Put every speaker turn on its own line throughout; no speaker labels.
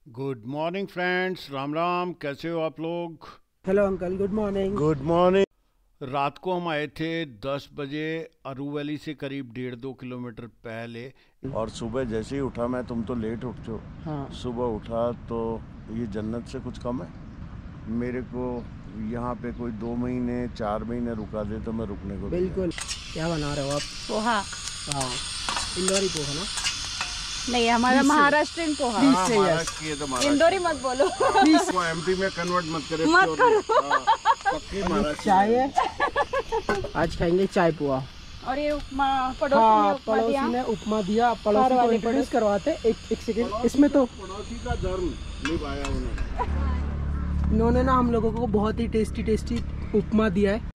Good morning friends, Ram Ram. कैसे हो आप लोग?
Hello uncle, good morning.
Good morning. रात को हम आए थे 10 बजे, अरू वैली से करीब 1.5-2 किलोमीटर पहले। और सुबह जैसे ही उठा मैं, तुम तो लेट उठते हो।
हाँ,
सुबह उठा तो ये जन्नत से कुछ कम है। मेरे को यहाँ पे कोई 2 महीने 4 महीने रुका दे तो मैं रुकने को तैयार
बिल्कुल। क्या बना रहे हो आप?
पोहा।
हाँ, इंदौरी पोहा ना?
नहीं, हमारा
Please say-
Maharashtrian poha.
Please
हाँ,
say yes.
महाराष्ट्र की है तो महाराष्ट्र
इंदौरी मत बोलो।
प्लीज।
को एमपी में कन्वर्ट मत करे।
मत करो।
पक्की महाराष्ट्र
चाय है, आज खाएंगे चाय पोहा।
और ये उपमा पड़ोसी
हाँ,
ने उपमा दिया।
पड़ोसी ने उपमा दिया। पड़ोसी
घर
को
वाले
इंट्रोड्यूस
पड़ोसी।
करवाते। एक सेकंड, इसमें तो
पड़ोसी का धर्म निभाया उन्होंने।
इन्होंने ना हम लोगों को बहुत ही टेस्टी उपमा दिया है।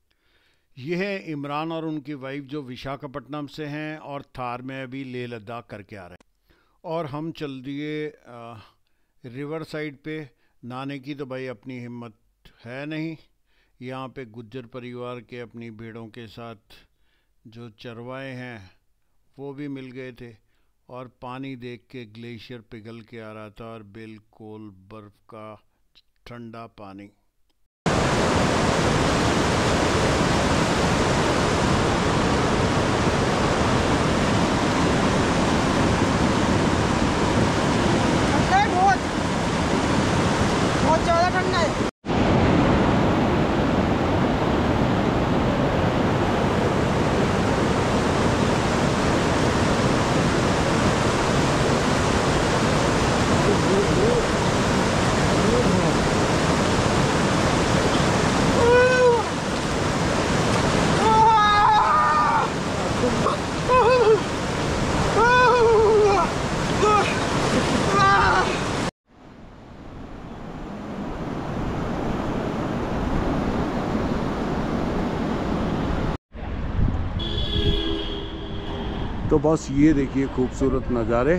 ये है इमरान और उनकी वाइफ जो विशाखापट्टनम से हैं और थार में अभी लेह लद्दाख करके आ रहे हैं। और हम चल दिए रिवर साइड पे। नहाने की तो भाई अपनी हिम्मत है नहीं। यहाँ पे गुज्जर परिवार के अपनी भेड़ों के साथ जो चरवाए हैं वो भी मिल गए थे। और पानी देख के ग्लेशियर पिघल के आ रहा था और बिल्कुल बर्फ़ का ठंडा पानी।
बहुत ज्यादा ठंडा है।
तो बस ये देखिए खूबसूरत नज़ारे।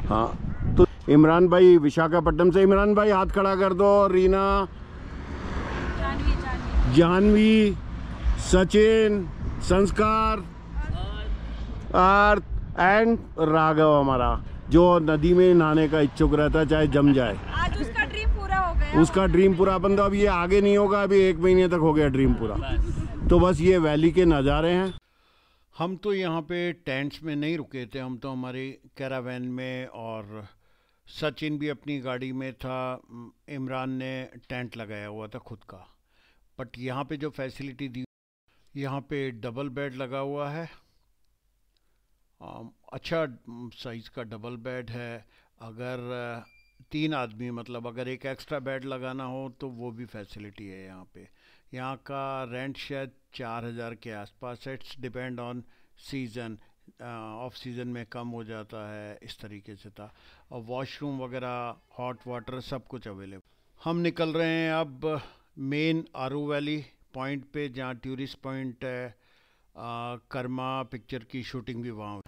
हाँ, तो इमरान भाई विशाखापट्टनम से। इमरान भाई हाथ खड़ा कर दो। रीना, जानवी, सचिन, संस्कार, आर्थ एंड राघव हमारा, जो नदी में नहाने का इच्छुक रहता चाहे जम जाए।
आज उसका ड्रीम पूरा हो गया।
उसका ड्रीम पूरा। अपन तो अब ये आगे नहीं होगा, अभी 1 महीने तक हो गया ड्रीम पूरा। तो बस ये वैली के नज़ारे हैं। हम तो यहाँ पे टेंट्स में नहीं रुके थे, हम तो हमारी कैरावैन में, और सचिन भी अपनी गाड़ी में था। इमरान ने टेंट लगाया हुआ था खुद का। बट यहाँ पे जो फैसिलिटी दी, यहाँ पे डबल बेड लगा हुआ है। अच्छा साइज़ का डबल बेड है। अगर 3 आदमी, मतलब अगर एक एक्स्ट्रा बेड लगाना हो तो वो भी फैसिलिटी है यहाँ पे। यहाँ का रेंट शायद 4,000 के आसपास है। It's depend on season. Of season में कम हो जाता है, इस तरीके से था। और वॉशरूम वगैरह, हॉट वाटर, सब कुछ अवेलेबल। हम निकल रहे हैं अब मेन आरू वैली पॉइंट पे, जहाँ टूरिस्ट पॉइंट है। कर्मा पिक्चर की शूटिंग भी वहाँ।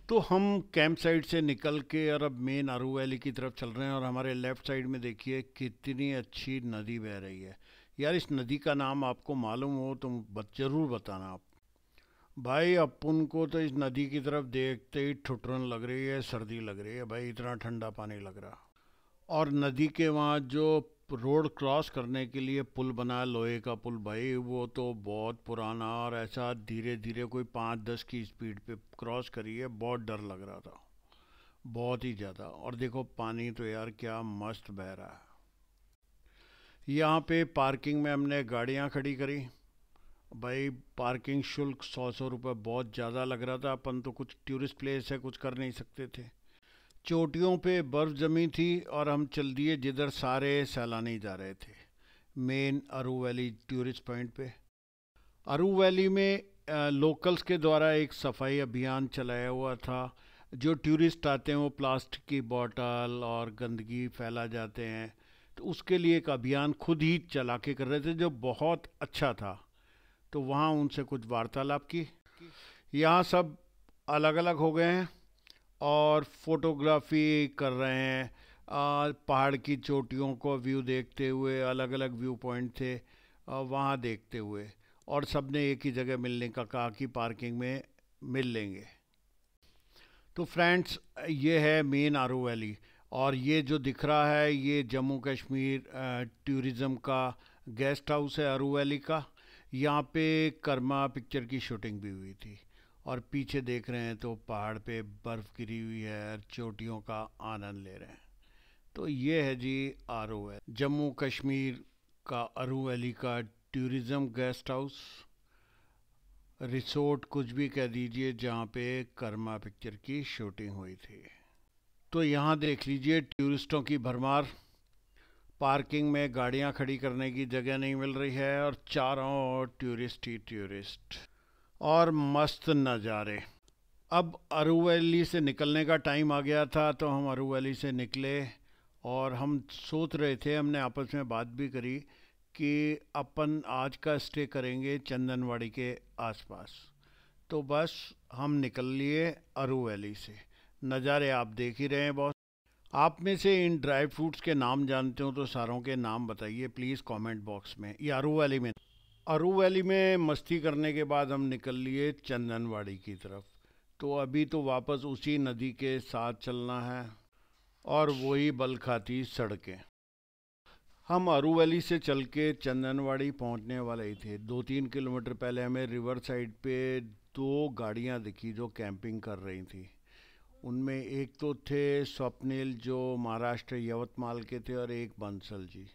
तो हम कैंप साइड से निकल के और अब मेन आरू वैली की तरफ चल रहे हैं। और हमारे लेफ़्ट साइड में देखिए कितनी अच्छी नदी बह रही है। यार, इस नदी का नाम आपको मालूम हो तो ज़रूर बताना आप। भाई, अपन को तो इस नदी की तरफ देखते ही ठुठुरन लग रही है, सर्दी लग रही है भाई, इतना ठंडा पानी लग रहा। और नदी के वहाँ जो रोड क्रॉस करने के लिए पुल बना है, लोहे का पुल, भाई वो तो बहुत पुराना, और ऐसा धीरे धीरे कोई 5-10 की स्पीड पे क्रॉस करी है। बहुत डर लग रहा था, बहुत ही ज़्यादा। और देखो पानी तो यार क्या मस्त बह रहा है। यहाँ पे पार्किंग में हमने गाड़ियाँ खड़ी करी। भाई पार्किंग शुल्क 100 रुपये बहुत ज़्यादा लग रहा था। अपन तो कुछ टूरिस्ट प्लेस है, कुछ कर नहीं सकते थे। चोटियों पे बर्फ़ जमी थी और हम चल दिए जिधर सारे सैलानी जा रहे थे, मेन अरू वैली टूरिस्ट पॉइंट पे। अरू वैली में लोकल्स के द्वारा एक सफाई अभियान चलाया हुआ था। जो टूरिस्ट आते हैं वो प्लास्टिक की बोतल और गंदगी फैला जाते हैं, तो उसके लिए एक अभियान खुद ही चला के कर रहे थे, जो बहुत अच्छा था। तो वहाँ उनसे कुछ वार्तालाप की। यहाँ सब अलग अलग हो गए हैं और फोटोग्राफी कर रहे हैं। पहाड़ की चोटियों को व्यू देखते हुए, अलग अलग व्यू पॉइंट थे वहाँ देखते हुए। और सब ने एक ही जगह मिलने का कहा कि पार्किंग में मिल लेंगे। तो फ्रेंड्स, ये है मेन आरू वैली, और ये जो दिख रहा है ये जम्मू कश्मीर टूरिज़म का गेस्ट हाउस है आरू वैली का। यहाँ पे कर्मा पिक्चर की शूटिंग भी हुई थी। और पीछे देख रहे हैं तो पहाड़ पे बर्फ़ गिरी हुई है और चोटियों का आनंद ले रहे हैं। तो ये है जी आरू वैली, जम्मू कश्मीर का आरू वैली का टूरिज़म गेस्ट हाउस, रिसोर्ट, कुछ भी कह दीजिए, जहाँ पे कर्मा पिक्चर की शूटिंग हुई थी। तो यहाँ देख लीजिए टूरिस्टों की भरमार। पार्किंग में गाड़ियाँ खड़ी करने की जगह नहीं मिल रही है और चारों ओर टूरिस्ट ही टूरिस्ट और मस्त नज़ारे। अब आरू वैली से निकलने का टाइम आ गया था, तो हम आरू वैली से निकले और हम सोच रहे थे, हमने आपस में बात भी करी कि अपन आज का स्टे करेंगे चंदनवाड़ी के आसपास। तो बस हम निकल लिए आरू वैली से। नज़ारे आप देख ही रहे हैं बॉस। आप में से इन ड्राई फ्रूट्स के नाम जानते हो तो सारों के नाम बताइए प्लीज़ कमेंट बॉक्स में। ये आरू वैली में मस्ती करने के बाद हम निकल लिए चंदनवाड़ी की तरफ। तो अभी तो वापस उसी नदी के साथ चलना है और वही बल खाती सड़कें। हम आरू वैली से चल के चंदनवाड़ी पहुंचने वाले ही थे। 2-3 किलोमीटर पहले हमें रिवर साइड पे 2 गाड़ियां दिखी जो कैंपिंग कर रही थी। उनमें एक तो थे स्वप्निल जो महाराष्ट्र यवतमाल के थे और एक बंसल जी।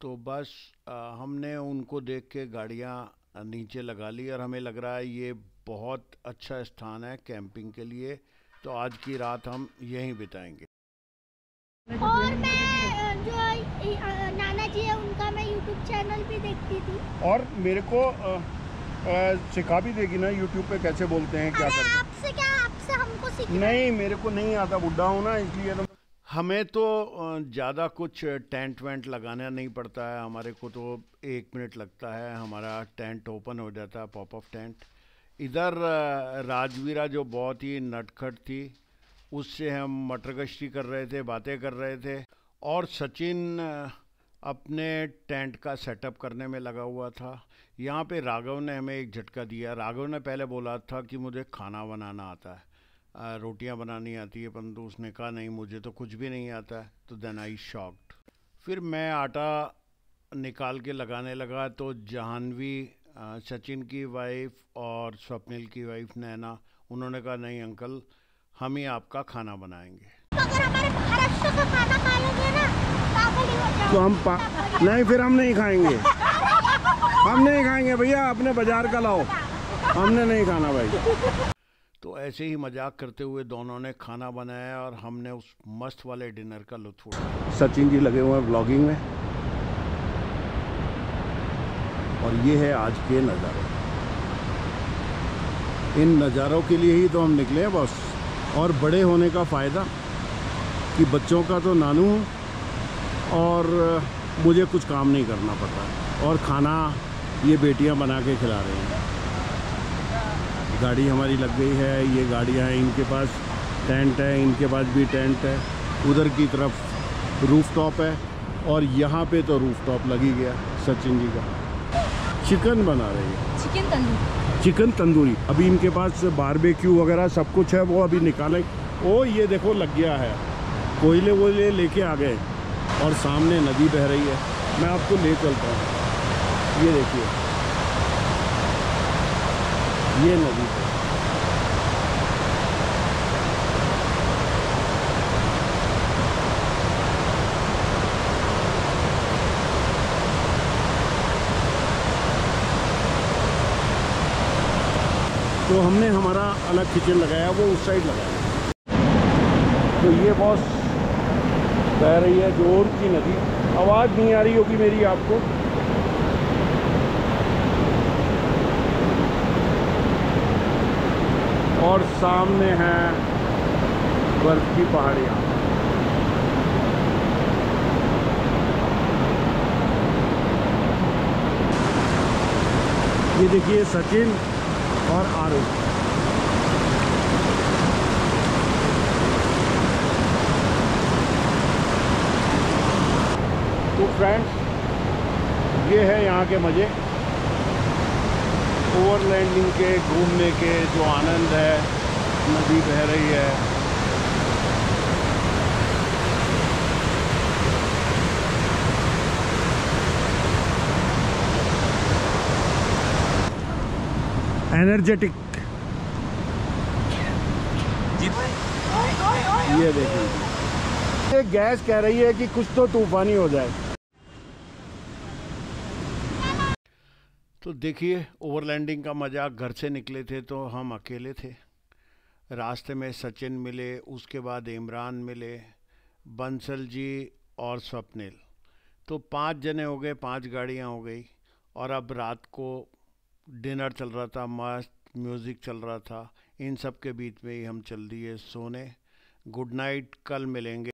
तो बस हमने उनको देख के गाड़ियां नीचे लगा ली और हमें लग रहा है ये बहुत अच्छा स्थान है कैंपिंग के लिए। तो आज की रात हम यहीं बिताएंगे।
और मैं जो नाना जी है उनका मैं यूट्यूब चैनल भी देखती थी।
और मेरे को सिखा भी देगी ना यूट्यूब पे कैसे बोलते हैं, क्या करते हैं।
आपसे हमको सीखना
नहीं, मेरे को नहीं आता, बुढ़ा हूँ ना इसलिए। तो
हमें तो ज़्यादा कुछ टेंट वेंट लगाना नहीं पड़ता है। हमारे को तो 1 मिनट लगता है, हमारा टेंट ओपन हो जाता है, पॉप अप टेंट। इधर राजवीरा जो बहुत ही नटखट थी, उससे हम मटर गश्ती कर रहे थे, बातें कर रहे थे। और सचिन अपने टेंट का सेटअप करने में लगा हुआ था। यहाँ पे राघव ने हमें एक झटका दिया। राघव ने पहले बोला था कि मुझे खाना बनाना आता है, रोटियाँ बनानी आती है, परंतु उसने कहा नहीं मुझे तो कुछ भी नहीं आता है। तो देन आई शॉक्ड। फिर मैं आटा निकाल के लगाने लगा तो जाह्नवी, सचिन की वाइफ और स्वप्निल की वाइफ नैना, उन्होंने कहा नहीं अंकल, हम ही आपका खाना बनाएंगे।
अगर हमारे महाराष्ट्र का खाना खा लोगे ना पागल ही हो जाओगे।
तो हम नहीं, फिर हम नहीं खाएंगे। हम नहीं खाएंगे भैया, अपने बाजार का लाओ, हमने नहीं खाना भाई।
तो ऐसे ही मजाक करते हुए दोनों ने खाना बनाया और हमने उस मस्त वाले डिनर का लुत्फ उठाया।
सचिन जी लगे हुए हैं ब्लॉगिंग में और ये है आज के नज़ारे। इन नज़ारों के लिए ही तो हम निकले हैं बॉस। और बड़े होने का फ़ायदा कि बच्चों का तो नानू हूँ और मुझे कुछ काम नहीं करना पड़ता और खाना ये बेटियां बना के खिला रही हैं। गाड़ी हमारी लग गई है, ये गाड़ियां हैं, इनके पास टेंट है, इनके पास भी टेंट है। उधर की तरफ रूफ टॉप है और यहाँ पे तो रूफ टॉप लग ही गया। सचिन जी का चिकन बना रही है, चिकन तंदूरी। अभी इनके पास बारबेक्यू वगैरह सब कुछ है, वो अभी निकाले। ओ ये देखो लग गया है, कोयले वोयले लेके आ गए और सामने नदी बह रही है। मैं आपको ले चलता हूँ, ये देखिए ये नदी है। तो हमने हमारा अलग किचन लगाया, वो उस साइड लगाया। तो ये बॉस बह रही है जोर की नदी। आवाज़ नहीं आ रही होगी मेरी आपको। और सामने है बर्फ की पहाड़ियाँ। ये देखिए सचिन और आरू। तो फ्रेंड्स ये है यहाँ के मज़े, ओवरलैंडिंग के, घूमने के जो आनंद है नदी बह रही है। एनर्जेटिक, ये देखिए, ये गैस कह रही है कि कुछ तो तूफानी हो जाए।
तो देखिए, ओवरलैंडिंग का मजाक, घर से निकले थे तो हम अकेले थे। रास्ते में सचिन मिले, उसके बाद इमरान मिले, बंसल जी और स्वप्निल। तो 5 जने हो गए, 5 गाड़ियाँ हो गई। और अब रात को डिनर चल रहा था, मस्त म्यूज़िक चल रहा था। इन सब के बीच में ही हम चल दिए सोने। गुड नाइट, कल मिलेंगे।